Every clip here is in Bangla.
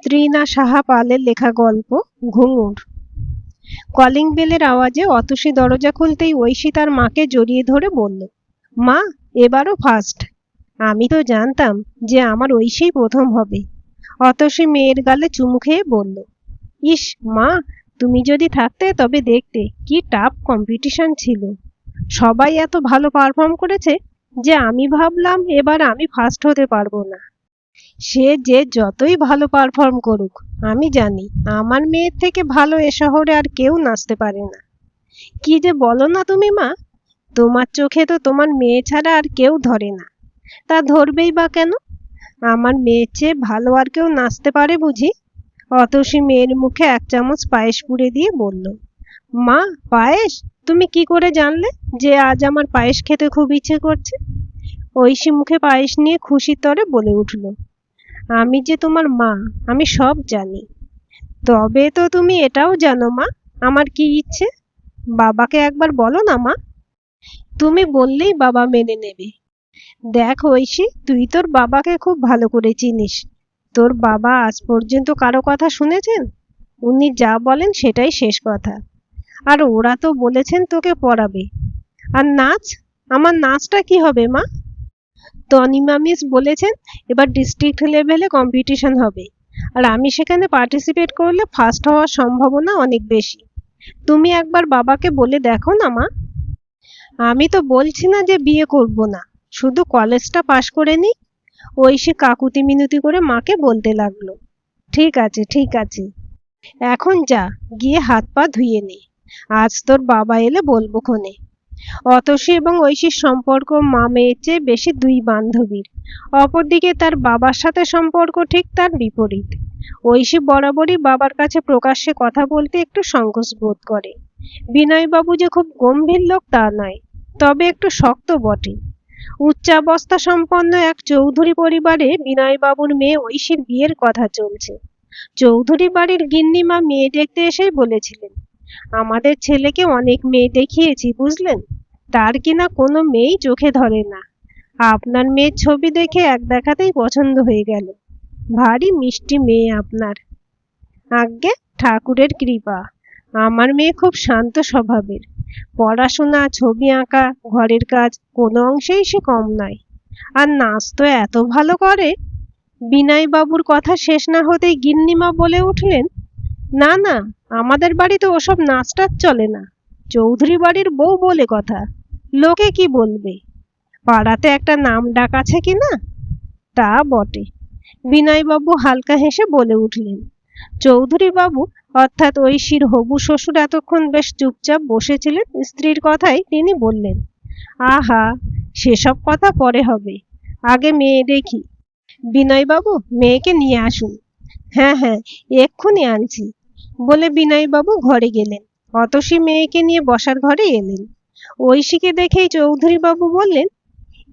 ত্রিনা সাহা পালের লেখা গল্প ঘুঙুর। কলিং বেলের আওয়াজে অতসী দরজা খুলতেই ঐশী তার মাকে জড়িয়ে ধরে বলল, মা, এবারও ফার্স্ট। আমি তো জানতাম যে আমার ঐশীই প্রথম হবে। অতসী মেয়ের গালে চুমু খেয়ে বলল, ইস মা, তুমি যদি থাকতে তবে দেখতে কি টাফ কম্পিটিশন ছিল। সবাই এত ভালো পারফর্ম করেছে যে আমি ভাবলাম এবার আমি ফার্স্ট হতে পারবো না। সে যে যতই ভালো পারফর্ম করুক, আমি জানি আমার মেয়ের থেকে ভালো এ শহরে আর কেউ নাচতে পারে না। কি যে বলো না তুমি মা, তোমার চোখে তো তোমার মেয়ে ছাড়া আর কেউ ধরে না। তা ধরবেই বা কেন? আমার মেয়ের চেয়ে ভালো আর কেউ নাচতে পারে বুঝি? অতসী মেয়ের মুখে এক চামচ পায়েস পুড়ে দিয়ে বলল, মা, পায়েস? তুমি কি করে জানলে যে আজ আমার পায়েস খেতে খুব ইচ্ছে করছে? ঐশী মুখে পায়েস নিয়ে খুশির তরে বলে উঠল, আমি যে তোমার মা, আমি সব জানি। তবে তো তুমি এটাও জানো মা, আমার কি ইচ্ছে? বাবাকে একবার বলো না মা। তুমি বললেই বাবা মেনে নেবে। দেখ ঐশী, তুই তোর বাবাকে খুব ভালো করে চিনিস। তোর বাবা আজ পর্যন্ত কারো কথা শুনেছেন? উনি যা বলেন সেটাই শেষ কথা। আর ওরা তো বলেছেন তোকে পড়াবে। আর নাচ, আমার নাচটা কি হবে মা? তনিমা মিস বলেছেন এবার ডিস্ট্রিক্ট লেভেলে কম্পিটিশন হবে, আর আমি সেখানে পার্টিসিপেট করলে ফার্স্ট হওয়ার সম্ভাবনা অনেক বেশি। তুমি একবার বাবাকে বলে দেখো না মা। আমি তো বলছি না যে বিয়ে করব না, শুধু কলেজটা পাশ করে নি। ঐশী কাকুতি মিনতি করে মাকে বলতে লাগলো, ঠিক আছে ঠিক আছে, এখন যা, গিয়ে হাত পা ধুয়ে নে, আজ তোর বাবা এলে বলবো ক্ষণে। অতসী এবং ঐশীর সম্পর্ক মা মেয়ের চেয়ে বেশি দুই বান্ধবীর। অপরদিকে তার বাবার সাথে সম্পর্ক ঠিক তার বিপরীত। ঐশী বরাবরই বাবার কাছে প্রকাশ্যে কথা বলতে একটু সংকোচ বোধ করে। বিনয়বাবু যে খুব গম্ভীর লোক তা নয়, তবে একটু শক্ত বটে। উচ্চাবস্থা সম্পন্ন এক চৌধুরী পরিবারে বিনয়বাবুর মেয়ে ঐশীর বিয়ের কথা চলছে। চৌধুরী বাড়ির গিন্নিমা মেয়ে দেখতে এসেই বলেছিলেন, আমাদের ছেলেকে অনেক মেয়ে দেখিয়েছি বুঝলেন, তার কিনা কোনো মেয়েই চোখে ধরে না। আপনার মেয়ের ছবি দেখে এক দেখাতেই পছন্দ হয়ে গেল। ভারী মিষ্টি মেয়ে আপনার। আজ্ঞে, ঠাকুরের কৃপা। আমার মেয়ে খুব শান্ত স্বভাবের। পড়াশোনা, ছবি আঁকা, ঘরের কাজ কোনো অংশেই সে কম নয়। আর নাচ তো এত ভালো করে। বিনয়বাবুর কথা শেষ না হতেই গিন্নিমা বলে উঠলেন, না না, আমাদের বাড়িতে ওসব নাচ টাচ চলে না। চৌধুরী বাড়ির বউ বলে কথা, লোকে কি বলবে? পাড়াতে একটা নাম ডাক আছে কি না? তা বটে। বিনয়বাবু হালকা হেসে বলে উঠলেন। চৌধুরী বাবু অর্থাৎ ঐশীর হবু শ্বশুর এতক্ষণ বেশ চুপচাপ বসেছিলেন। স্ত্রীর কথাই তিনি বললেন, আহা, সেসব কথা পরে হবে, আগে মেয়ে দেখি। বিনয়বাবু, মেয়েকে নিয়ে আসুন। হ্যাঁ হ্যাঁ, এক্ষুনি আনছি, বলে বিনয়বাবু ঘরে গেলেন। অতসী মেয়েকে নিয়ে বসার ঘরে এলেন। ঐশীকে দেখেই চৌধুরী বাবু বললেন,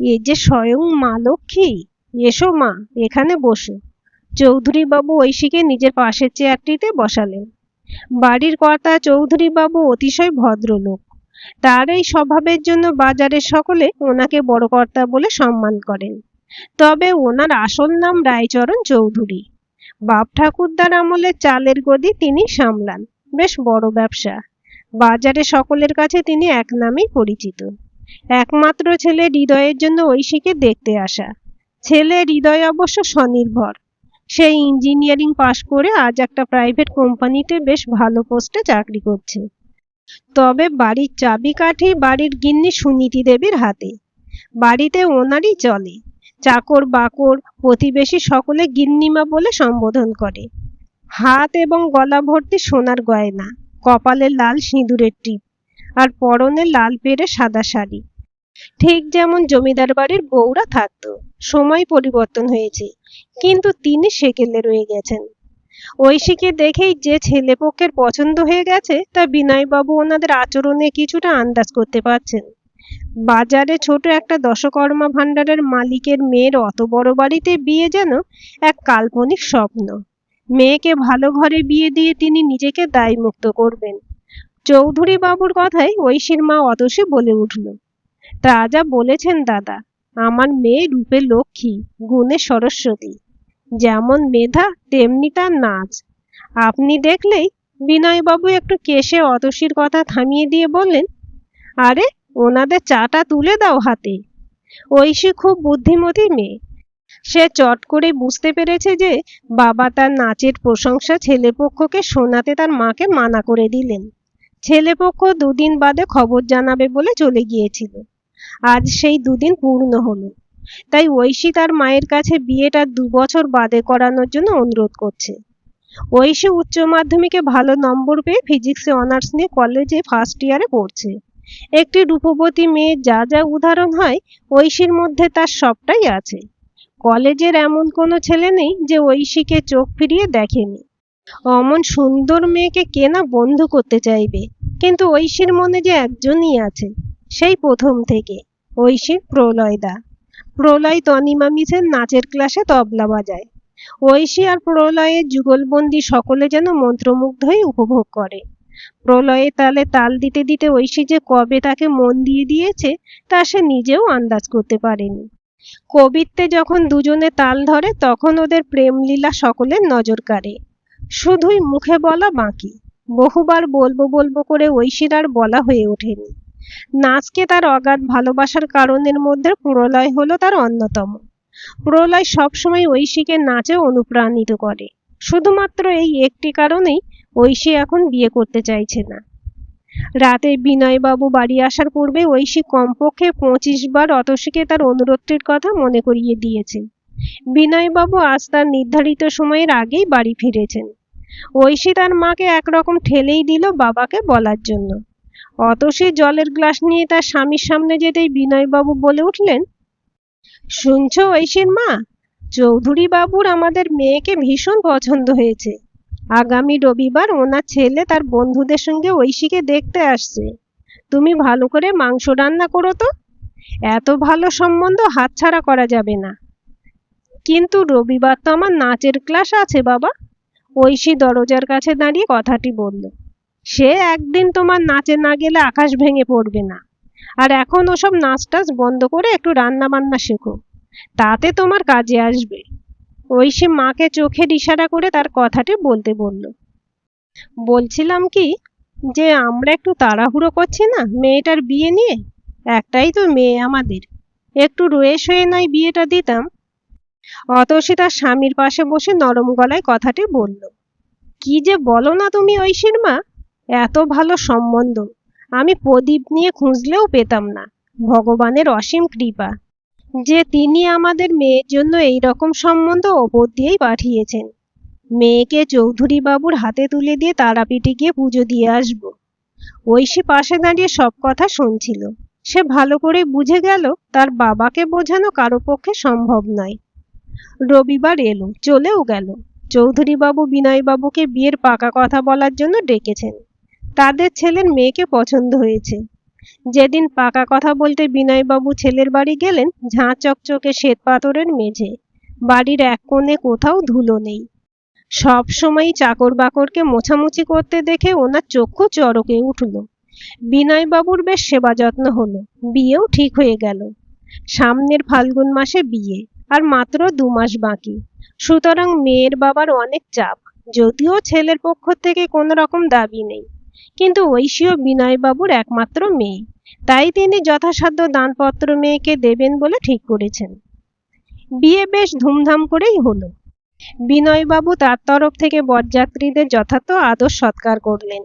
এ যে স্বয়ং মা লক্ষ্মী, এসো মা, এখানে বসো। চৌধুরী বাবু ঐশীকে নিজের পাশের চেয়ারটিতে বসালেন। বাড়ির কর্তা চৌধুরী বাবু অতিশয় ভদ্রলোক। তার এই স্বভাবের জন্য বাজারের সকলে ওনাকে বড় কর্তা বলে সম্মান করেন। তবে ওনার আসল নাম রায়চরণ চৌধুরী। বাপ ঠাকুরদার আমলে চালের গদি তিনি সামলান, বেশ বড় ব্যবসা। বাজারে সকলের কাছে তিনি এক নামেই পরিচিত। একমাত্র ছেলে হৃদয়ের জন্য ঐশীকে দেখতে আসা। ছেলে হৃদয় অবশ্য স্বনির্ভর। সে ইঞ্জিনিয়ারিং পাশ করে আজ একটা প্রাইভেট কোম্পানিতে বেশ ভালো পোস্টে চাকরি করছে। তবে বাড়ির চাবিকাঠি বাড়ির গিন্নি সুনীতি দেবীর হাতে। বাড়িতে ওনারই চলে। চাকর বাকর প্রতিবেশী সকলে গিন্নিমা বলে সম্বোধন করে। হাত এবং গলা ভর্তি সোনার গয়না, কপালে লাল সিঁদুরের টিপ, আর পরনে লাল পেরে সাদা শাড়ি। ঠিক যেমন জমিদার বাড়ির বউরা থাকতো। সময় পরিবর্তন হয়েছে, কিন্তু তিনি সেকেলে রয়ে গেছেন। ঐশীকে দেখেই যে ছেলেপক্ষের পছন্দ হয়ে গেছে তা বিনয়বাবু ওনাদের আচরণে কিছুটা আন্দাজ করতে পারছেন। বাজারে ছোট একটা দশকর্মা ভাণ্ডারের মালিকের মেয়ের অত বড় বাড়িতে বিয়ে যেন এক কাল্পনিক স্বপ্ন। মেয়েকে ভালো ঘরে বিয়ে দিয়ে তিনি নিজেকে দায়মুক্ত করবেন। চৌধুরী বাবুর কথায় ঐশীর মা অতসী বলে উঠল, তা যা বলেছেন দাদা, আমার মেয়ে রূপে লক্ষ্মী, গুণে সরস্বতী। যেমন মেধা তেমনি তার নাচ। আপনি দেখলেই বিনয়বাবু একটু কেশে অতসীর কথা থামিয়ে দিয়ে বললেন, আরে ওনাদের চাটা তুলে দাও হাতে। ঐশী খুব বুদ্ধিমতী মেয়ে। সে চট করে বুঝতে পেরেছে যে বাবা তার নাচের প্রশংসা ছেলেপক্ষকে শোনাতে তার মাকে মানা করে দিলেন। ছেলেপক্ষ দুদিন বাদে খবর জানাবে বলে চলে গিয়েছিল। আজ সেই দুদিন পূর্ণ হলো। তাই ঐশী তার মায়ের কাছে বিয়েটা 2 বছর বাদে করানোর জন্য অনুরোধ করছে। ঐশী উচ্চ মাধ্যমিকে ভালো নম্বর পেয়ে ফিজিক্সে অনার্স নিয়ে কলেজে ফার্স্ট ইয়ারে পড়ছে। একটি রূপবতী মেয়ের যা যা উদাহরণ হয়, ঐশীর মধ্যে তার সবটাই আছে। কলেজের এমন কোনো ছেলে নেই যে ঐশীকে চোখ ফিরিয়ে দেখেনি। অমন সুন্দর মেয়েকে কে না বন্ধু করতে চাইবে, কিন্তু ঐশীর মনে যে একজনই আছে, সেই প্রথম থেকে, ঐশীর প্রলয়দা। প্রলয় তনিমা মিসের নাচের ক্লাসে তবলা বাজায়। ঐশী আর প্রলয়ের যুগলবন্দি সকলে যেন মন্ত্রমুগ্ধ হয়ে উপভোগ করে। প্রলয়ে তালে তাল দিতে দিতে ঐশী যে কবে তাকে মন দিয়ে দিয়েছে তা সে নিজেও আন্দাজ করতে পারেনি। কবিত্বে যখন দুজনে তাল ধরে তখন ওদের প্রেমলীলা সকলের নজর কাড়ে। শুধুই মুখে বলা বাকি। বহুবার বলবো বলবো করে ঐশীর আর বলা হয়ে ওঠেনি। নাচকে তার অগাধ ভালোবাসার কারণের মধ্যে প্রলয় হলো তার অন্যতম। প্রলয় সবসময় ঐশীকে নাচে অনুপ্রাণিত করে। শুধুমাত্র এই একটি কারণেই ঐশী এখন বিয়ে করতে চাইছে না। রাতে বিনয়বাবু বাড়ি আসার পূর্বে ঐশী কমপক্ষে 25 বার অতসীকে তার অনুরোধটির কথা মনে করিয়ে দিয়েছে। বিনয়বাবু আজ তার নির্ধারিত সময়ের আগেই বাড়ি ফিরেছেন। ঐশী তার মাকে একরকম ঠেলেই দিল বাবাকে বলার জন্য। অতসী জলের গ্লাস নিয়ে তার স্বামীর সামনে যেতেই বিনয়বাবু বলে উঠলেন, শুনছো ঐশীর মা, চৌধুরী বাবুর আমাদের মেয়েকে ভীষণ পছন্দ হয়েছে। আগামী রবিবার ওনার ছেলে তার বন্ধুদের সঙ্গে ঐশীকে দেখতে আসছে। তুমি ভালো করে মাংস রান্না করো তো। এত ভালো সম্বন্ধ হাতছাড়া করা যাবে না। কিন্তু রবিবার তো আমার নাচের ক্লাস আছে বাবা। ঐশী দরজার কাছে দাঁড়িয়ে কথাটি বলল। সে একদিন তোমার নাচে না গেলে আকাশ ভেঙে পড়বে না। আর এখন ওসব নাচ টাচ বন্ধ করে একটু রান্না বান্না শেখো, তাতে তোমার কাজে আসবে। ঐশী মাকে চোখের ইশারা করে তার কথাটি বলতে বলল। বলছিলাম কি, যে আমরা একটু তাড়াহুড়ো করছি না মেয়েটার বিয়ে নিয়ে? একটাই তো মেয়ে আমাদের, একটু রয়েস হয়ে নয় বিয়েটা দিতাম। অতসী তার স্বামীর পাশে বসে নরম গলায় কথাটি বলল। কি যে বলো না তুমি ঐশীর মা, এত ভালো সম্বন্ধ আমি প্রদীপ নিয়ে খুঁজলেও পেতাম না। ভগবানের অসীম কৃপা যে তিনি আমাদের মেয়ের জন্য এই রকম সম্বন্ধ ওপর দিয়েই পাঠিয়েছেন। মেয়েকে চৌধুরী বাবুর হাতে তুলে দিয়ে তারাপীঠে গিয়ে পুজো দিয়ে আসব। ঐশী পাশে দাঁড়িয়ে সব কথা শুনছিল। সে ভালো করে বুঝে গেল তার বাবাকে বোঝানো কারো পক্ষে সম্ভব নয়। রবিবার এলো, চলেও গেল। চৌধুরী বাবু বিনয়বাবুকে বিয়ের পাকা কথা বলার জন্য ডেকেছেন। তাদের ছেলের মেয়েকে পছন্দ হয়েছে। যেদিন পাকা কথা বলতে বিনয়বাবু ছেলের বাড়ি গেলেন, ঝাঁ চকচকে শ্বেত পাথরের মেঝে, বাড়ির এক কোণে কোথাও ধুলো নেই। সব সময় চাকর বাকরকে মোছামুছি করতে দেখে ওনার চক্ষু চড়কে উঠল। বিনয়বাবুর বেশ সেবা যত্ন হলো। বিয়েও ঠিক হয়ে গেল। সামনের ফাল্গুন মাসে বিয়ে, আর মাত্র 2 মাস বাকি। সুতরাং মেয়ের বাবার অনেক চাপ, যদিও ছেলের পক্ষ থেকে কোনো রকম দাবি নেই। কিন্তু ঐশীও বিনয়বাবুর একমাত্র মেয়ে, তাই তিনি যথাসাধ্য দানপত্র মেয়েকে দেবেন বলে ঠিক করেছেন। বিয়ে বেশ ধুমধাম করেই হলো। বিনয়বাবু তার তরফ থেকে বরযাত্রীদের যথার্থ আদর সৎকার করলেন।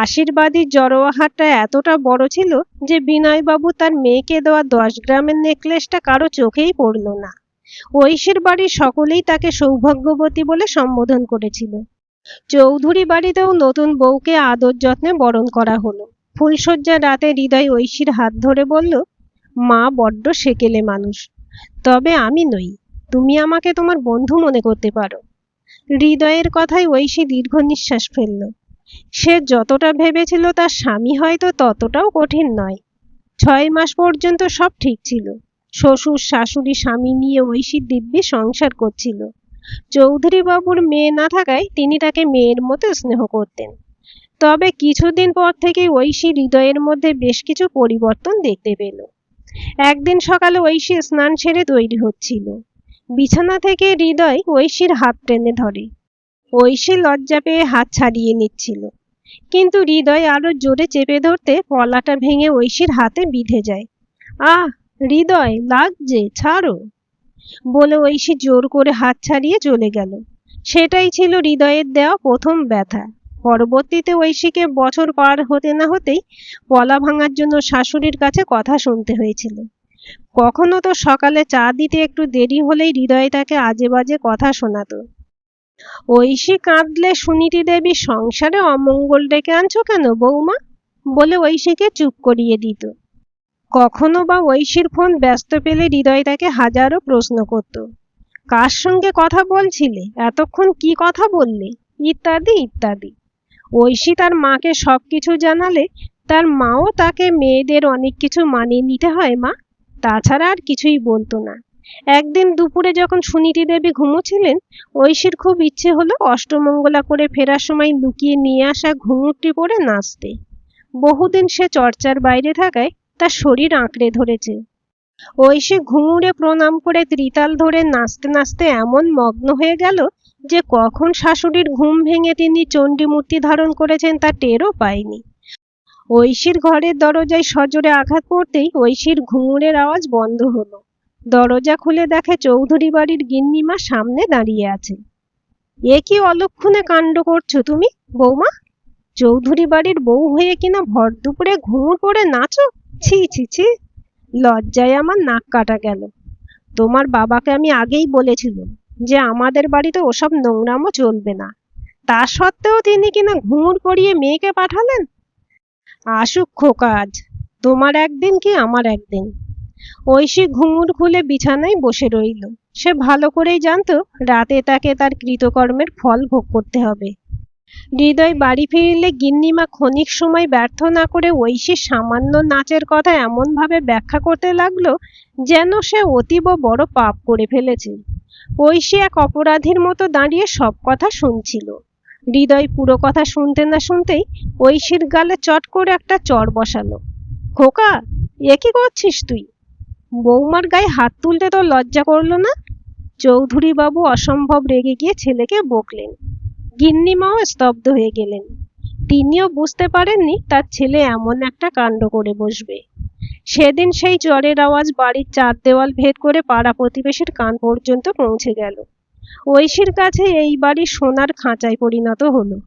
আশীর্বাদী জড়োয়াহারটা এতটা বড় ছিল যে বিনয়বাবু তার মেয়েকে দেওয়া 10 গ্রামের নেকলেসটা কারো চোখেই পড়ল না। ঐশীর বাড়ির সকলেই তাকে সৌভাগ্যবতী বলে সম্বোধন করেছিল। চৌধুরী বাড়িতেও নতুন বউকে আদর যত্নে বরণ করা হলো। ফুলশয্যার রাতে হৃদয় ঐশীর হাত ধরে বলল, মা বড্ড সেকেলে মানুষ, তবে আমি নই, তুমি আমাকে তোমার বন্ধু মনে করতে পারো। হৃদয়ের কথায় ঐশী দীর্ঘ নিঃশ্বাস ফেলল। সে যতটা ভেবেছিল তার স্বামী হয়তো ততটাও কঠিন নয়। 6 মাস পর্যন্ত সব ঠিক ছিল। শ্বশুর শাশুড়ি স্বামী নিয়ে ঐশী দিব্যি সংসার করছিল। চৌধুরী বাবুর মেয়ে না থাকায় তিনি তাকে মেয়ের মতো স্নেহ করতেন। তবে কিছুদিন পর থেকে ঐশী হৃদয়ের মধ্যে বেশ কিছু পরিবর্তন দেখতে পেল। একদিন সকালে ঐশী স্নান সেরে তৈরি হচ্ছিল। বিছানা থেকে হৃদয় ঐশীর হাত টেনে ধরে। ঐশী লজ্জা পেয়ে হাত ছাড়িয়ে নিচ্ছিল, কিন্তু হৃদয় আরো জোরে চেপে ধরতে পলাটা ভেঙে ঐশীর হাতে বিঁধে যায়। আহ, হৃদয় লাগছে, ছাড়ো বলে ঐশী জোর করে হাত ছাড়িয়ে চলে গেল। সেটাই ছিল হৃদয়ের দেওয়া প্রথম ব্যথা। পরবর্তীতে ঐশীকে বছর পার হতে না হতেই পলা ভাঙার জন্য শাশুড়ির কাছে কথা শুনতে হয়েছিল। কখনো তো সকালে চা দিতে একটু দেরি হলেই হৃদয় তাকে আজে বাজে কথা শোনাতো। ঐশী কাঁদলে সুনীতি দেবী সংসারে অমঙ্গল ডেকে আনছো কেন বৌমা বলে ঐশীকে চুপ করিয়ে দিত। কখনো বা ঐশীর ফোন ব্যস্ত পেলে হৃদয় তাকে হাজারো প্রশ্ন করত। কার সঙ্গে কথা বলছিলে, এতক্ষণ কি কথা বললে, ইত্যাদি ইত্যাদি। ঐশী তার মাকে সবকিছু জানালে তার মাও তাকে মেয়েদের অনেক কিছু মানিয়ে নিতে হয় মা, তাছাড়া আর কিছুই বলতো না। একদিন দুপুরে যখন সুনীতি দেবী ঘুমোচ্ছিলেন, ঐশীর খুব ইচ্ছে হলো অষ্টমঙ্গলা করে ফেরার সময় লুকিয়ে নিয়ে আসা ঘুঙুরটি পরে নাচতে। বহুদিন সে চর্চার বাইরে থাকায় তার শরীর আঁকড়ে ধরেছে। ঐশী ঘুঙুরে প্রণাম করে ত্রিতাল ধরে নাচতে নাচতে এমন মগ্ন হয়ে গেল যে কখন শাশুড়ির ঘুম ভেঙে তিনি চণ্ডী মূর্তি ধারণ করেছেন তা টেরও পায়নি। ঐশীর ঘরের দরজায় সজোরে আঘাত করতেই ঐশীর ঘুঙুরের আওয়াজ বন্ধ হলো। দরজা খুলে দেখে চৌধুরী বাড়ির গিন্নিমা সামনে দাঁড়িয়ে আছে। এ কি অলক্ষণে কাণ্ড করছো তুমি বৌমা? চৌধুরী বাড়ির বউ হয়ে কিনা ভর দুপুরে ঘুঙুর পরে নাচো? ছি ছি ছি, লজ্জায় আমার নাক কাটা গেল। তোমার বাবাকে আমি আগেই বলেছিলাম যে আমাদের বাড়িতে ওসব নোংরামো চলবে না, তা সত্ত্বেও তিনি কিনা ঘুঙুর পরিয়ে মেয়েকে পাঠালেন। আসুক খোকা আজ, তোমার একদিন কি আমার একদিন। ঐশী ঘুঙুর খুলে বিছানায় বসে রইল। সে ভালো করেই জানতো রাতে তাকে তার কৃতকর্মের ফল ভোগ করতে হবে। হৃদয় বাড়ি ফিরলে গিন্নিমা ক্ষণিক সময় ব্যর্থ না করে ঐশীর সামান্য নাচের কথা এমনভাবে ব্যাখ্যা করতে লাগলো যেন সে অতীব বড় পাপ করে ফেলেছে। ঐশী এক অপরাধীর মতো দাঁড়িয়ে সব কথা শুনছিল। হৃদয় পুরো কথা শুনতে না শুনতেই ঐশীর গালে চট করে একটা চড় বসালো। খোকা, এ কি করছিস তুই? বৌমার গায়ে হাত তুলতে তো লজ্জা করলো না? চৌধুরী বাবু অসম্ভব রেগে গিয়ে ছেলেকে বকলেন। গিন্নিমাও স্তব্ধ হয়ে গেলেন। তিনিও বুঝতে পারেননি তার ছেলে এমন একটা কাণ্ড করে বসবে। সেদিন সেই চড়ের আওয়াজ বাড়ির চার দেওয়াল ভেদ করে পাড়া প্রতিবেশীর কান পর্যন্ত পৌঁছে গেল। ঐশীর কাছে এই বাড়ি সোনার খাঁচায় পরিণত হলো।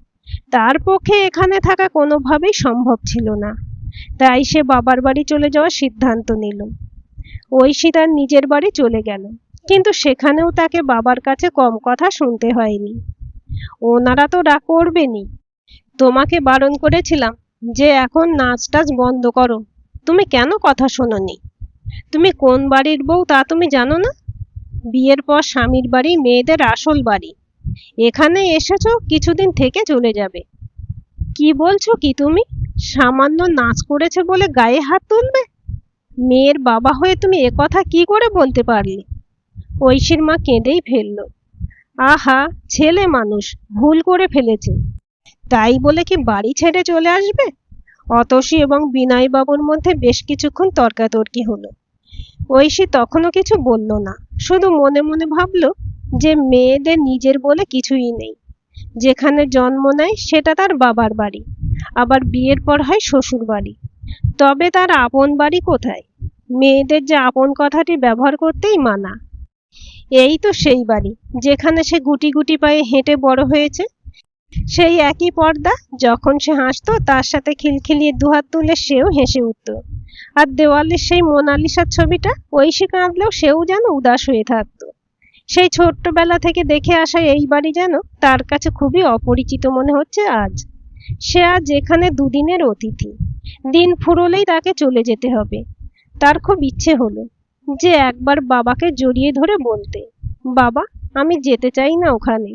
তার পক্ষে এখানে থাকা কোনোভাবেই সম্ভব ছিল না। তাই সে বাবার বাড়ি চলে যাওয়ার সিদ্ধান্ত নিল। ঐশী তার নিজের বাড়ি চলে গেল, কিন্তু সেখানেও তাকে বাবার কাছে কম কথা শুনতে হয়নি। ওনারা তো রাগ করবেনই। তোমাকে বারণ করেছিলাম যে এখন নাচ টাচ বন্ধ করো, তুমি কেন কথা শোনোনি? তুমি কোন বাড়ির বউ তা তুমি জানো না? বিয়ের পর স্বামীর বাড়ি মেয়েদের আসল বাড়ি। এখানে এসেছো কিছুদিন থেকে চলে যাবে। কি বলছো কি তুমি? সামান্য নাচ করেছে বলে গায়ে হাত তুলবে? মেয়ের বাবা হয়ে তুমি একথা কি করে বলতে পারলে? ঐশীর মা কেঁদেই ফেলল। আহা, ছেলে মানুষ, ভুল করে ফেলেছে, তাই বলে কি বাড়ি ছেড়ে চলে আসবে? অতসী এবং বিনয় বাবুর মধ্যে বেশ কিছুক্ষণ তর্কাতর্কি হলো। ঐশী তখনও কিছু বলল না, শুধু মনে মনে ভাবল যে মেয়েদের নিজের বলে কিছুই নেই। যেখানে জন্ম নেয় সেটা তার বাবার বাড়ি, আবার বিয়ের পর হয় শ্বশুর বাড়ি। তবে তার আপন বাড়ি কোথায়? মেয়েদের যে আপন কথাটি ব্যবহার করতেই মানা। এই তো সেই বাড়ি যেখানে সে গুটি গুটি পায়ে হেঁটে বড় হয়েছে। সেই একই পর্দা, যখন সে হাসতো তার সাথে খিলখিলিয়ে দুহাত তুলে সেও হেসে উঠত। আর দেওয়ালের সেই মোনালিসার ছবিটা ঐশী কাঁদলেও সেও যেন উদাস হয়ে থাকতো। সেই ছোট্টবেলা থেকে দেখে আসা এই বাড়ি যেন তার কাছে খুবই অপরিচিত মনে হচ্ছে আজ। সে আজ এখানে দুদিনের অতিথি। দিন ফুরোলেই তাকে চলে যেতে হবে। তার খুব ইচ্ছে হলো যে একবার বাবাকে জড়িয়ে ধরে বলতে, বাবা, আমি যেতে চাই না ওখানে।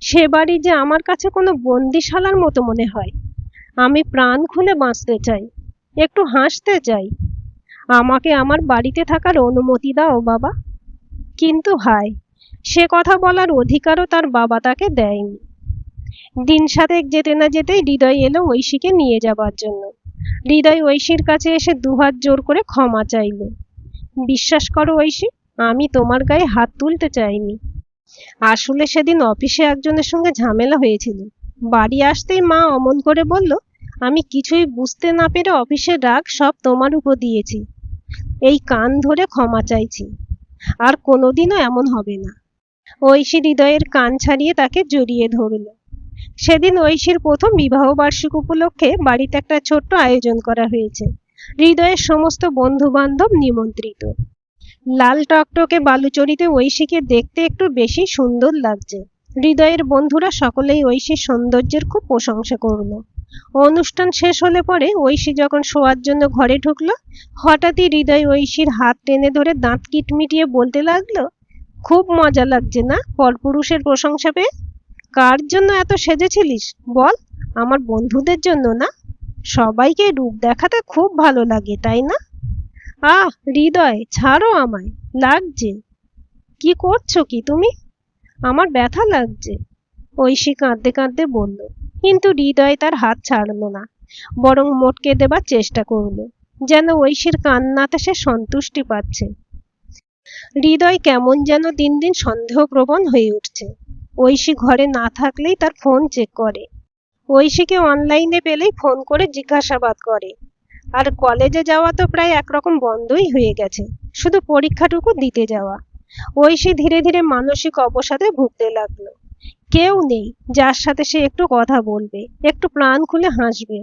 সে বাড়ি যে আমার কাছে কোনো বন্দিশালার মতো মনে হয়। আমি প্রাণ খুলে বাঁচতে চাই, একটু হাসতে চাই। আমাকে আমার বাড়িতে থাকার অনুমতি দাও বাবা। কিন্তু হায়, সে কথা বলার অধিকারও তার বাবা তাকে দেয়নি। দিন সাতেক যেতে না যেতেই হৃদয় এলো ঐশীকে নিয়ে যাবার জন্য। হৃদয় ঐশীর কাছে এসে দুহাত জোর করে ক্ষমা চাইল। বিশ্বাস করো ঐশী, আমি তোমার গায়ে হাত তুলতে চাইনি। আসলে সেদিন অফিসে একজনের সঙ্গে ঝামেলা হয়েছিল। বাড়ি আসতেই মা অমন করে বলল, আমি কিছুই বুঝতে না পেরে অফিসের রাগ সব তোমার উপর দিয়েছি। এই কান ধরে ক্ষমা চাইছি। আর কোনোদিনও এমন হবে না। ঐশী হৃদয়ের কান ছাড়িয়ে তাকে জড়িয়ে ধরল। সেদিন ঐশীর প্রথম বিবাহ বার্ষিক উপলক্ষে বাড়িতে একটা ছোট্ট আয়োজন করা হয়েছে। হৃদয়ের সমস্ত বন্ধু বান্ধব নিমন্ত্রিত। লাল টকটকে বালুচরীতে ঐশীকে দেখতে একটু বেশি সুন্দর লাগছে। হৃদয়ের বন্ধুরা সকলেই ঐশীর সৌন্দর্যের খুব প্রশংসা করলো। অনুষ্ঠান শেষ হলে পরে ঐশী যখন শোয়ার জন্য ঘরে ঢুকলো, হঠাৎই হৃদয় ঐশীর হাত টেনে ধরে দাঁত কিটমিটিয়ে বলতে লাগলো, খুব মজা লাগছে না পরপুরুষের প্রশংসা পেয়ে? কার জন্য এত সেজেছিলিস বল? আমার বন্ধুদের জন্য না? সবাইকে রূপ দেখাতে খুব ভালো লাগে, তাই না? আহ হৃদয়, ছাড়ো আমায়, লাগছে। কি করছো কি তুমি? আমার ব্যথা লাগছে, ঐশী কাঁদতে কাঁদতে বলল। কিন্তু হৃদয় তার হাত ছাড়লো না, বরং মোটকে দেবার চেষ্টা করলো, যেন ঐশীর কান্নাতে সে সন্তুষ্টি পাচ্ছে। হৃদয় কেমন যেন দিন দিন সন্দেহপ্রবণ হয়ে উঠছে। ঐশী ঘরে না থাকলেই তার ফোন চেক করে, ঐশীকে অনলাইনে পেলেই ফোন করে জিজ্ঞাসাবাদ করে। আর কলেজে যাওয়া তো প্রায় একরকম বন্ধই হয়ে গেছে, শুধু পরীক্ষাটুকু দিতে যাওয়া। ঐশী ধীরে ধীরে মানসিক অবসাদে ভুগতে লাগলো। কেউ নেই যার সাথে সে একটু কথা বলবে, একটু প্রাণ খুলে হাসবে।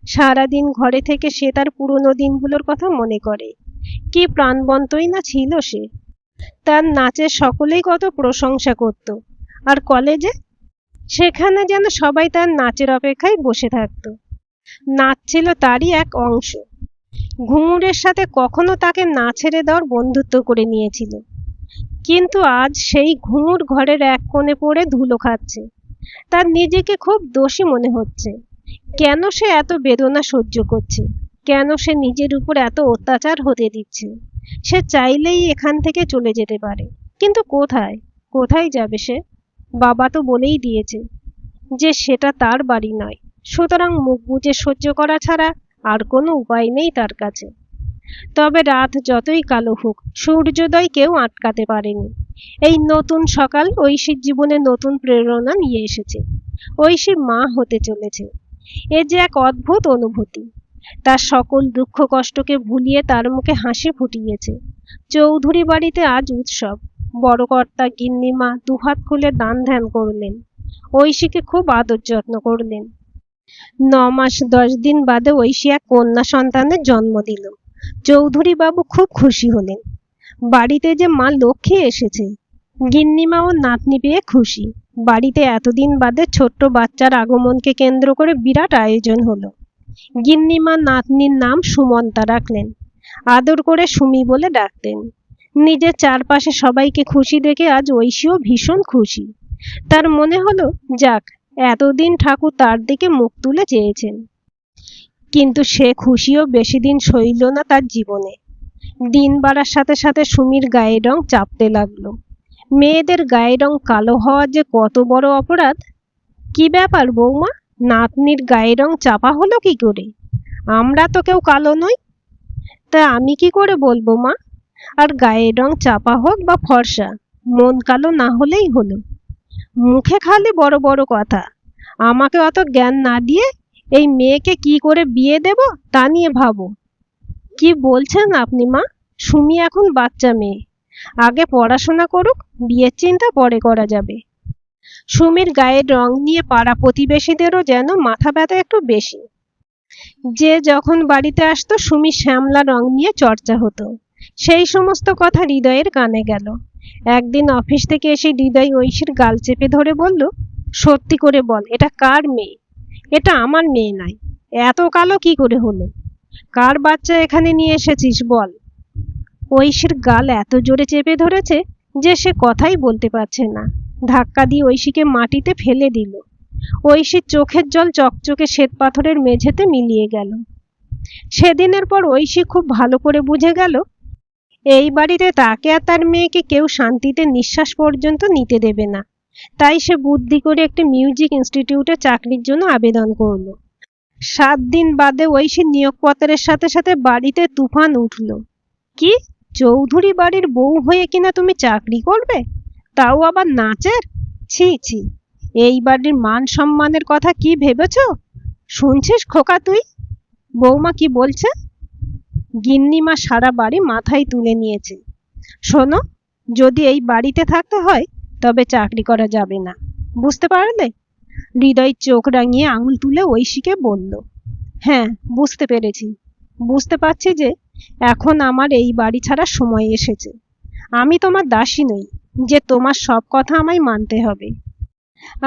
সারাদিন ঘরে থেকে সে তার পুরনো দিনগুলোর কথা মনে করে। কি প্রাণবন্তই না ছিল সে। তার নাচের সকলেই কত প্রশংসা করত। আর কলেজে, সেখানে যেন সবাই তার নাচের অপেক্ষায় বসে থাকত। নাচ ছিল তারই এক অংশ। ঘুঙুরের সাথে কখনো তাকে না ছেড়ে দেওয়ার বন্ধুত্ব করে নিয়েছিল। কিন্তু আজ সেই ঘুঙুর ঘরের এক কোণে পড়ে ধুলো খাচ্ছে। তার নিজেকে খুব দোষী মনে হচ্ছে। কেন সে এত বেদনা সহ্য করছে? কেন সে নিজের উপর এত অত্যাচার হতে দিচ্ছে? সে চাইলেই এখান থেকে চলে যেতে পারে, কিন্তু কোথায়? কোথায় যাবে সে? বাবা তো বলেই দিয়েছে যে সেটা তার বাড়ি নয়, সুতরাং মুখ বুজে সহ্য করা ছাড়া আর কোনো উপায় নেই তার কাছে। তবে রাত যতই কালো হোক, সূর্যোদয় কেউ আটকাতে পারেনি। এই নতুন সকাল ঐশীর জীবনে নতুন প্রেরণা নিয়ে এসেছে। ঐশী মা হতে চলেছে। এ যে এক অদ্ভুত অনুভূতি। তার সকল দুঃখ কষ্টকে ভুলিয়ে তার মুখে হাসি ফুটিয়েছে। চৌধুরী বাড়িতে আজ উৎসব। বড় কর্তা গিন্নিমা দুহাত খুলে দান ধ্যান করলেন, ঐশীকে খুব আদর যত্ন করলেন। 9 মাস 10 দিন বাদে ঐশী এক কন্যা সন্তানের জন্ম দিল। চৌধুরী বাবু খুব খুশি হলেন। বাড়িতে যে মা লক্ষ্মী এসেছে। গিন্নিমাও নাতনি পেয়ে খুশি। বাড়িতে এতদিন বাদে ছোট্ট বাচ্চার আগমনকে কেন্দ্র করে বিরাট আয়োজন হলো। গিন্নিমা নাতনির নাম সুমন্তা রাখলেন। আদর করে সুমি বলে ডাকতেন। নিজের চারপাশে সবাইকে খুশি দেখে আজ ঐশীও ভীষণ খুশি। তার মনে হলো, যাক, এতদিন ঠাকুর তার দিকে মুখ তুলে চেয়েছেন। কিন্তু সে খুশিও বেশি দিন সইল না তার জীবনে। দিন বাড়ার সাথে সাথে সুমির গায়ের রং চাপতে লাগলো। মেয়েদের গায়ের রং কালো হওয়া যে কত বড় অপরাধ! কি ব্যাপার বৌমা, নাতনির গায়ের রং চাপা হলো কি করে? আমরা তো কেউ কালো নই। তা আমি কি করে বলবো মা? আর গায়ের রং চাপা হোক বা ফর্সা, মন কালো না হলেই হলো। মুখে খালি বড় বড় কথা। আমাকে অত জ্ঞান না দিয়ে এই মেয়েকে কি করে বিয়ে দেব তা নিয়ে ভাবো। কি বলছেন আপনি মা? সুমি এখন বাচ্চা মেয়ে, আগে পড়াশোনা করুক, বিয়ের চিন্তা পরে করা যাবে। সুমির গায়ের রং নিয়ে পাড়া প্রতিবেশীদেরও যেন মাথা ব্যথা একটু বেশি। যে যখন বাড়িতে আসতো সুমি শ্যামলা রং নিয়ে চর্চা হতো। সেই সমস্ত কথা হৃদয়ের কানে গেল। একদিন অফিস থেকে এসে হৃদয় ঐশীর গাল চেপে ধরে বলল, সত্যি করে বল, এটা কার মেয়ে? এটা আমার মেয়ে নয়। এত কালো কি করে হলো? কার বাচ্চা এখানে নিয়ে এসেছিস বল? ঐশীর গাল এত জোরে চেপে ধরেছে যে সে কথাই বলতে পারছে না। ধাক্কা দিয়ে ঐশীকে মাটিতে ফেলে দিল। ঐশীর চোখের জল চকচকে শ্বেত পাথরের মেঝেতে মিলিয়ে গেল। সেদিনের পর ঐশী খুব ভালো করে বুঝে গেল, এই বাড়িতে তাকে আর তার মেয়েকে কেউ শান্তিতে নিঃশ্বাস পর্যন্ত নিতে দেবে না। তাই সে বুদ্ধি করে একটি মিউজিক ইনস্টিটিউটে চাকরির জন্য আবেদন করল। 7 দিন বাদে ঐশীর নিয়োগপত্রের সাথে সাথে বাড়িতে তুফান উঠল। কি? চৌধুরী বাড়ির বউ হয়ে কিনা তুমি চাকরি করবে, তাও আবার নাচের? ছি ছি, এই বাড়ির মান সম্মানের কথা কি ভেবেছো? শুনছিস খোকা তুই, বৌমা কি বলছে? গিন্নিমা সারা বাড়ি মাথায় তুলে নিয়েছে। শোনো, যদি এই বাড়িতে থাকতে হয় তবে চাকরি করা যাবে না, বুঝতে পারলে? হৃদয় চোখ রাঙিয়ে আঙুল তুলে ঐশীকে বলল। হ্যাঁ, বুঝতে পেরেছি। বুঝতে পারছি যে এখন আমার এই বাড়ি ছাড়ার সময় এসেছে। আমি তোমার দাসী নই যে তোমার সব কথা আমায় মানতে হবে।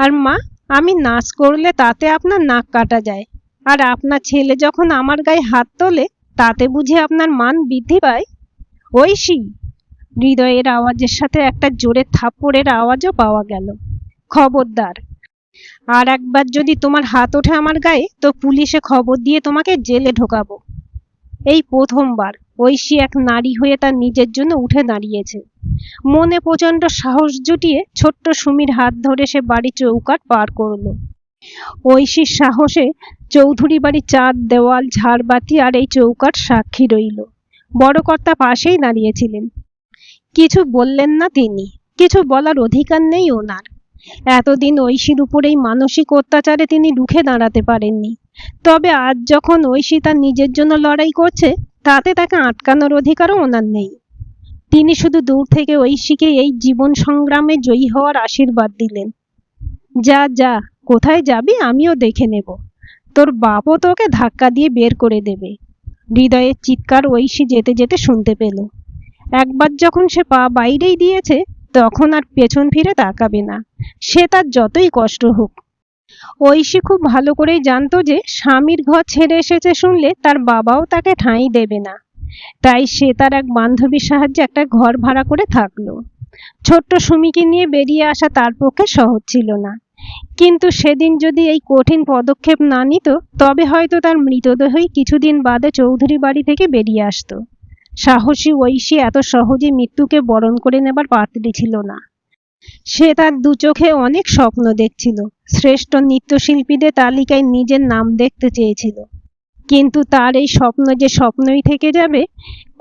আর মা, আমি নাচ করলে তাতে আপনার নাক কাটা যায়, আর আপনার ছেলে যখন আমার গায়ে হাত তোলে তাতে বুঝি আপনার মান বৃদ্ধি পায়? ঐশী! হৃদয়ের আওয়াজের সাথে একটা জোরে থাপ্পড়ের আওয়াজও পাওয়া গেল। খবরদার, আর একবার যদি তোমার হাত ওঠে আমার গায়ে তো পুলিশে খবর দিয়ে তোমাকে জেলে ঢোকাবো। এই প্রথমবার ঐশী এক নারী হয়ে তার নিজের জন্য উঠে দাঁড়িয়েছে। মনে প্রচন্ড সাহস জুটিয়ে ছোট্ট সুমির হাত ধরে সে বাড়ি চৌকাঠ পার করলো। ঐশীর সাহসে চৌধুরী বাড়ি চাঁদ দেওয়াল ঝাড়বাতি আর এই চৌকাঠ সাক্ষী রইল। বড় কর্তা পাশেই দাঁড়িয়েছিলেন। কিছু বললেন না তিনি, কিছু বলার অধিকার নেই ওনার। এতদিন ঐশীর উপরেই মানসিক অত্যাচারে তিনি রুখে দাঁড়াতে পারেননি, তবে আজ যখন ঐশী তার নিজের জন্য লড়াই করছে তাতে তাকে আটকানোর অধিকারও ওনার নেই। তিনি শুধু দূর থেকে ঐশীকে এই জীবন সংগ্রামে জয়ী হওয়ার আশীর্বাদ দিলেন। যা যা, কোথায় যাবি আমিও দেখে নেব, তোর বাপও তোকে ধাক্কা দিয়ে বের করে দেবে। হৃদয়ের চিৎকার ঐশী যেতে যেতে শুনতে পেল। একবার যখন সে পা বাইরেই দিয়েছে তখন আর পেছন ফিরে তাকাবে না, সে তার যতই কষ্ট হোক। ঐশী খুব ভালো করেই জানতো যে স্বামীর ঘর ছেড়ে এসেছে শুনলে তার বাবাও তাকে ঠাঁই দেবে না। তাই সে তার এক বান্ধবীর সাহায্যে একটা ঘর ভাড়া করে থাকলো। ছোট্ট সুমিকে নিয়ে বেরিয়ে আসা তার পক্ষে সহজ ছিল না, কিন্তু সেদিন যদি এই কঠিন পদক্ষেপ না নিত তবে হয়তো তার মৃতদেহই কিছুদিন বাদে চৌধুরী বাড়ি থেকে বেরিয়ে আসতো। সাহসী ঐশী এত সহজে মৃত্যুকে বরণ করে নেবার পাত্রী ছিল না। সে তার দু চোখে অনেক স্বপ্ন দেখছিল, শ্রেষ্ঠ নৃত্যশিল্পীদের তালিকায় নিজের নাম দেখতে চেয়েছিল, কিন্তু তার এই স্বপ্ন যে স্বপ্নই থেকে যাবে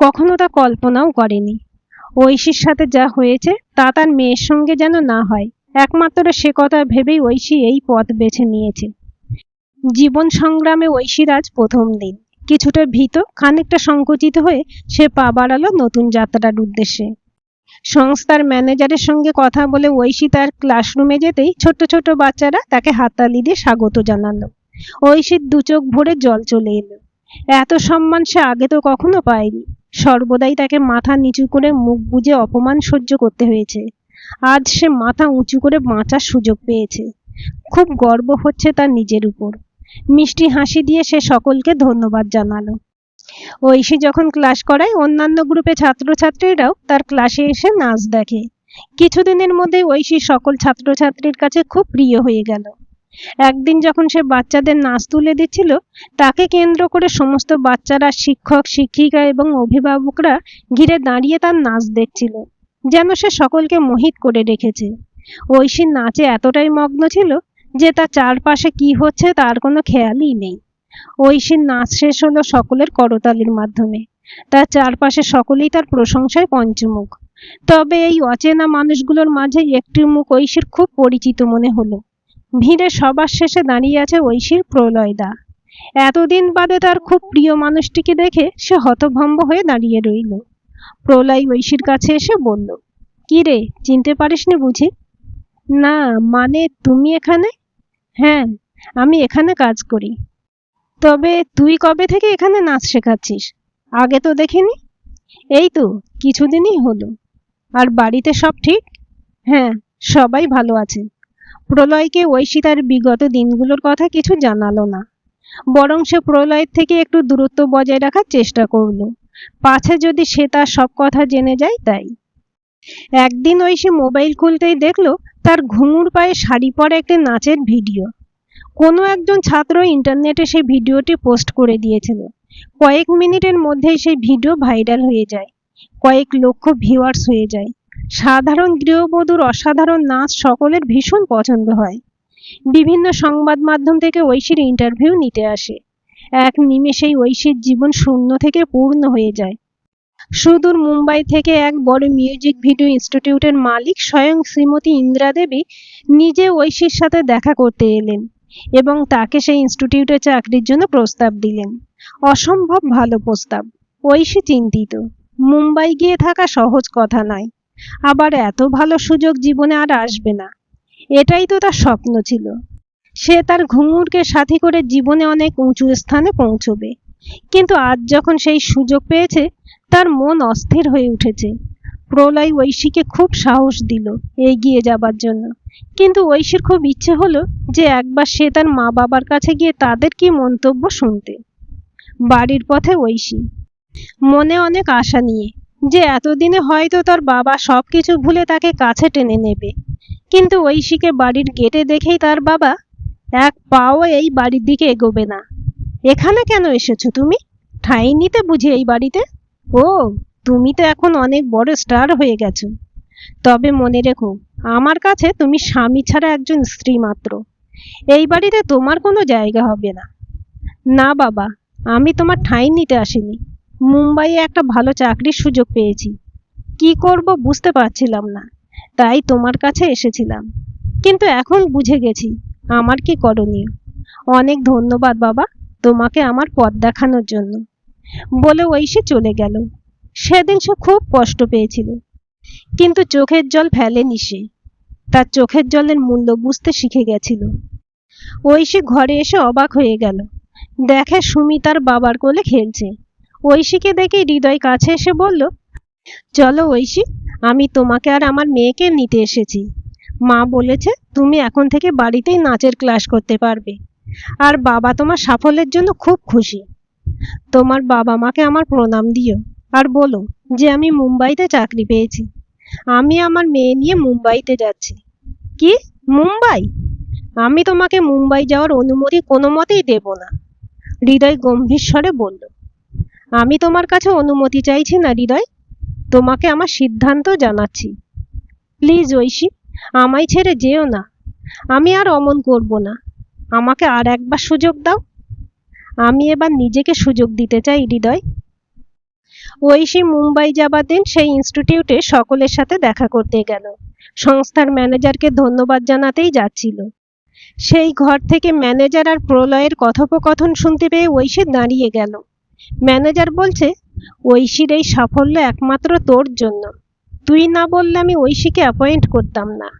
কখনো তা কল্পনাও করেনি। ঐশীর সাথে যা হয়েছে তা তার মেয়ের সঙ্গে যেন না হয়, একমাত্র সে কথা ভেবেই ঐশী এই পথ বেছে নিয়েছে। জীবন সংগ্রামে ঐশীর আজ প্রথম দিন। কিছুটা ভীত, খানিকটা সংকুচিত হয়ে সে পা বাড়ালো নতুন যাত্রার উদ্দেশ্যে। সংস্থার ম্যানেজারের সঙ্গে কথা বলে ঐশী তার ক্লাসরুমে যেতেই ছোট ছোট বাচ্চারা তাকে হাততালি দিয়ে স্বাগত জানালো। ঐশীর দু চোখ ভরে জল চলে এলো। এত সম্মান সে আগে তো কখনো পায়নি। সর্বদাই তাকে মাথা নিচু করে মুখ বুজে অপমান সহ্য করতে হয়েছে। আজ সে মাথা উঁচু করে বাঁচার সুযোগ পেয়েছে। খুব গর্ব হচ্ছে তার নিজের উপর। মিষ্টি হাসি দিয়ে সে সকলকে ধন্যবাদ জানালো। ঐশী যখন ক্লাস করায় অন্যান্য গ্রুপে ছাত্রছাত্রীরাও তার ক্লাসে এসে নাচ দেখে। কিছুদিনের মধ্যে ঐশী সকল ছাত্রছাত্রীর কাছে খুব প্রিয় হয়ে গেল। একদিন যখন সে বাচ্চাদের নাচ তুলে দিচ্ছিল তাকে কেন্দ্র করে সমস্ত বাচ্চারা, শিক্ষক শিক্ষিকা এবং অভিভাবকরা ঘিরে দাঁড়িয়ে তার নাচ দেখছিল, যেন সে সকলকে মোহিত করে রেখেছে। ঐশীর নাচে এতটাই মগ্ন ছিল যে তার চারপাশে কি হচ্ছে তার কোনো খেয়ালই নেই। ঐশীর নাচ শেষ হলো সকলের করতালির মাধ্যমে। তার চারপাশে সকলেই তার প্রশংসায় পঞ্চমুখ। তবে এই অচেনা মানুষগুলোর মাঝে একটি মুখ ঐশীর খুব পরিচিত মনে হলো। ভিড়ে সবার শেষে দাঁড়িয়ে আছে ঐশীর প্রলয়দা। এতদিন বাদে তার খুব প্রিয় মানুষটিকে দেখে সে হতভম্ব হয়ে দাঁড়িয়ে রইল। প্রলয় ঐশীর কাছে এসে বলল, কি রে, চিনতে পারিসনি বুঝি? না, মানে তুমি এখানে? হ্যাঁ, আমি এখানে কাজ করি। তবে তুই কবে থেকে এখানে নাচ শেখাচ্ছিস? আগে তো দেখিনি। এই তো কিছুদিনই হলো। আর বাড়িতে সব ঠিক? হ্যাঁ, সবাই ভালো আছে। প্রলয়কে ঐশী তার বিগত দিনগুলোর কথা কিছু জানালো না, বরং সে প্রলয়ের থেকে একটু দূরত্ব বজায় রাখার চেষ্টা করলো, পাছে যদি সে তার সব কথা জেনে যায় তাই। একদিন ঐশী মোবাইল খুলতেই দেখলো তার ঘুঙুর পায়ে শাড়ি পরা একটি নাচের ভিডিও। কোনো একজন ছাত্র ইন্টারনেটে সেই ভিডিওটি পোস্ট করে দিয়েছিল। কয়েক মিনিটের মধ্যেই সেই ভিডিও ভাইরাল হয়ে যায়, কয়েক লক্ষ ভিউয়ার্স হয়ে যায়। সাধারণ গৃহবধূর অসাধারণ নাচ সকলের ভীষণ পছন্দ হয়। বিভিন্ন সংবাদ মাধ্যম থেকে ঐশীর ইন্টারভিউ নিতে আসে। এক নিমেষেই ঐশীর জীবন শূন্য থেকে পূর্ণ হয়ে যায়। সুদূর মুম্বাই থেকে এক বড় মিউজিক ভিডিও ইনস্টিটিউটের মালিক স্বয়ং শ্রীমতী ইন্দিরা দেবী নিজে ঐশীর সাথে দেখা করতে এলেন এবং তাকে সেই ইনস্টিটিউটে চাকরির জন্য প্রস্তাব দিলেন। অসম্ভব ভালো প্রস্তাব। ঐশী চিন্তিত। মুম্বাই গিয়ে থাকা সহজ কথা নয়, আবার এত ভালো সুযোগ জীবনে আর আসবে না। এটাই তো তার স্বপ্ন ছিল। সে তার ঘুঙুরকে সাথী করে জীবনে অনেক উঁচু স্থানে পৌঁছবে। কিন্তু আজ যখন সেই সুযোগ পেয়েছে, তার মন অস্থির হয়ে উঠেছে। প্রলয় ঐশীকে খুব সাহস দিল এগিয়ে যাবার জন্য, কিন্তু ঐশীর খুব ইচ্ছে হলো যে একবার সে তার মা বাবার কাছে গিয়ে তাদের কি মন্তব্য শুনতে। বাড়ির পথে ঐশী মনে অনেক আশা নিয়ে, যে এতদিনে হয়তো তার বাবা সবকিছু ভুলে তাকে কাছে টেনে নেবে। কিন্তু ঐশীকে বাড়ির গেটে দেখেই তার বাবা এক পাও এই বাড়ির দিকে এগোবে না। এখানে কেন এসেছো তুমি? ঠাঁই নিতে বুঝি এই বাড়িতে? ও, তুমি তো এখন অনেক বড় স্টার হয়ে গেছো। তবে মনে রেখো, আমার কাছে তুমি স্বামী ছাড়া একজন স্ত্রী মাত্র। এই বাড়িতে তোমার কোনো জায়গা হবে না। না বাবা, আমি তোমার ঠাঁই নিতে আসিনি। মুম্বাইয়ে একটা ভালো চাকরির সুযোগ পেয়েছি। কি করব বুঝতে পারছিলাম না, তাই তোমার কাছে এসেছিলাম। কিন্তু এখন বুঝে গেছি আমার কি করণীয়। অনেক ধন্যবাদ বাবা, তোমাকে আমার পথ দেখানোর জন্য। বলে ঐশী চলে গেল। সেদিন সে খুব কষ্ট পেয়েছিল, কিন্তু চোখের জল ফেলেনি সে। তার চোখের জলের মূল্য বুঝতে শিখে গেছিল। ঐশী ঘরে এসে অবাক হয়ে গেল। দেখে সুমি তার বাবার কোলে খেলছে। ঐশীকে দেখে হৃদয় কাছে এসে বলল, চলো ঐশী, আমি তোমাকে আর আমার মেয়েকে নিতে এসেছি। মা বলেছে তুমি এখন থেকে বাড়িতেই নাচের ক্লাস করতে পারবে, আর বাবা তোমার সাফল্যের জন্য খুব খুশি। তোমার বাবা মাকে আমার প্রণাম দিও, আর বলো যে আমি মুম্বাইতে চাকরি পেয়েছি। আমি আমার মেয়ে নিয়ে মুম্বাইতে যাচ্ছি। কি, মুম্বাই? আমি তোমাকে মুম্বাই যাওয়ার অনুমতি কোনো মতেই দেব না। হৃদয় গম্ভীর স্বরে বলল, আমি তোমার কাছে অনুমতি চাইছি না হৃদয়, তোমাকে আমার সিদ্ধান্ত জানাচ্ছি। প্লিজ ঐশী, আমায় ছেড়ে যেও না। আমি আর অমন করব না। আমাকে আর একবার সুযোগ দাও। আমি এবার নিজেকে সুযোগ দিতে চাই হৃদয়। ঐশী মুম্বাই যাবার দিন সেই ইনস্টিটিউটে সকলের সাথে দেখা করতে গেল। সংস্থার ম্যানেজারকে ধন্যবাদ জানাতেই যাচ্ছিল। সেই ঘর থেকে ম্যানেজার আর প্রলয়ের কথোপকথন শুনতে পেয়ে ঐশী দাঁড়িয়ে গেল। ম্যানেজার বলছে, ঐশীর এই সাফল্য একমাত্র তোর জন্য। তুই না বললে আমি ঐশীকে অ্যাপয়েন্ট করতাম না।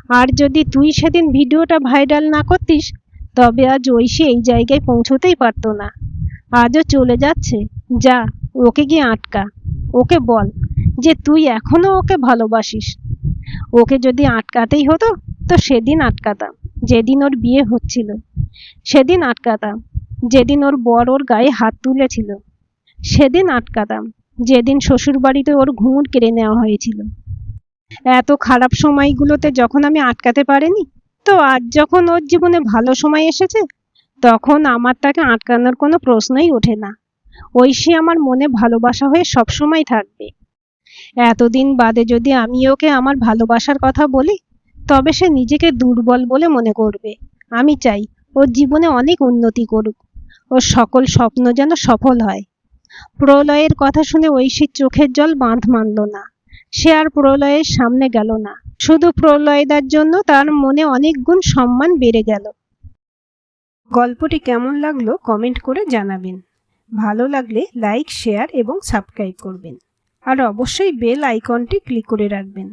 আর যদি তুই সেদিন ভিডিওটা ভাইরাল না করতিস, তবে আজ ঐশী এই জায়গায় পৌঁছতেই পারতো না। আজও চলে যাচ্ছে। যা, ওকে গিয়ে আটকা। ওকে বল যে তুই এখনো ওকে ভালোবাসিস। ওকে যদি আটকাতেই হতো তো সেদিন আটকাতাম, যেদিন ওর বিয়ে হচ্ছিল। সেদিন আটকাতাম, যেদিন ওর বর ওর গায়ে হাত তুলেছিল। সেদিন আটকাতাম, যেদিন শ্বশুর বাড়িতে ওর ঘুঙুর কেড়ে নেওয়া হয়েছিল। এত খারাপ সময়গুলোতে যখন আমি আটকাতে পারিনি, তো আজ যখন ওর জীবনে ভালো সময় এসেছে, তখন আমার তাকে আটকানোর কোনো প্রশ্নই ওঠে না। ঐশী আমার মনে ভালোবাসা হয়ে সবসময় থাকবে। এতদিন বাদে যদি আমি ওকে আমার ভালোবাসার কথা বলি, তবে সে নিজেকে দুর্বল বলে মনে করবে। আমি চাই ওর জীবনে অনেক উন্নতি করুক, ওর সকল স্বপ্ন যেন সফল হয়। প্রলয়ের কথা শুনে ঐশীর চোখের জল বাঁধ মানল না। সে আর প্রলয়ের সামনে গেল না। শুধু প্রলয়দার জন্য তার মনে অনেক গুণ সম্মান বেড়ে গেল। গল্পটি কেমন লাগলো কমেন্ট করে জানাবেন। ভালো লাগলে লাইক, শেয়ার এবং সাবস্ক্রাইব করবেন। আর অবশ্যই বেল আইকনটি ক্লিক করে রাখবেন।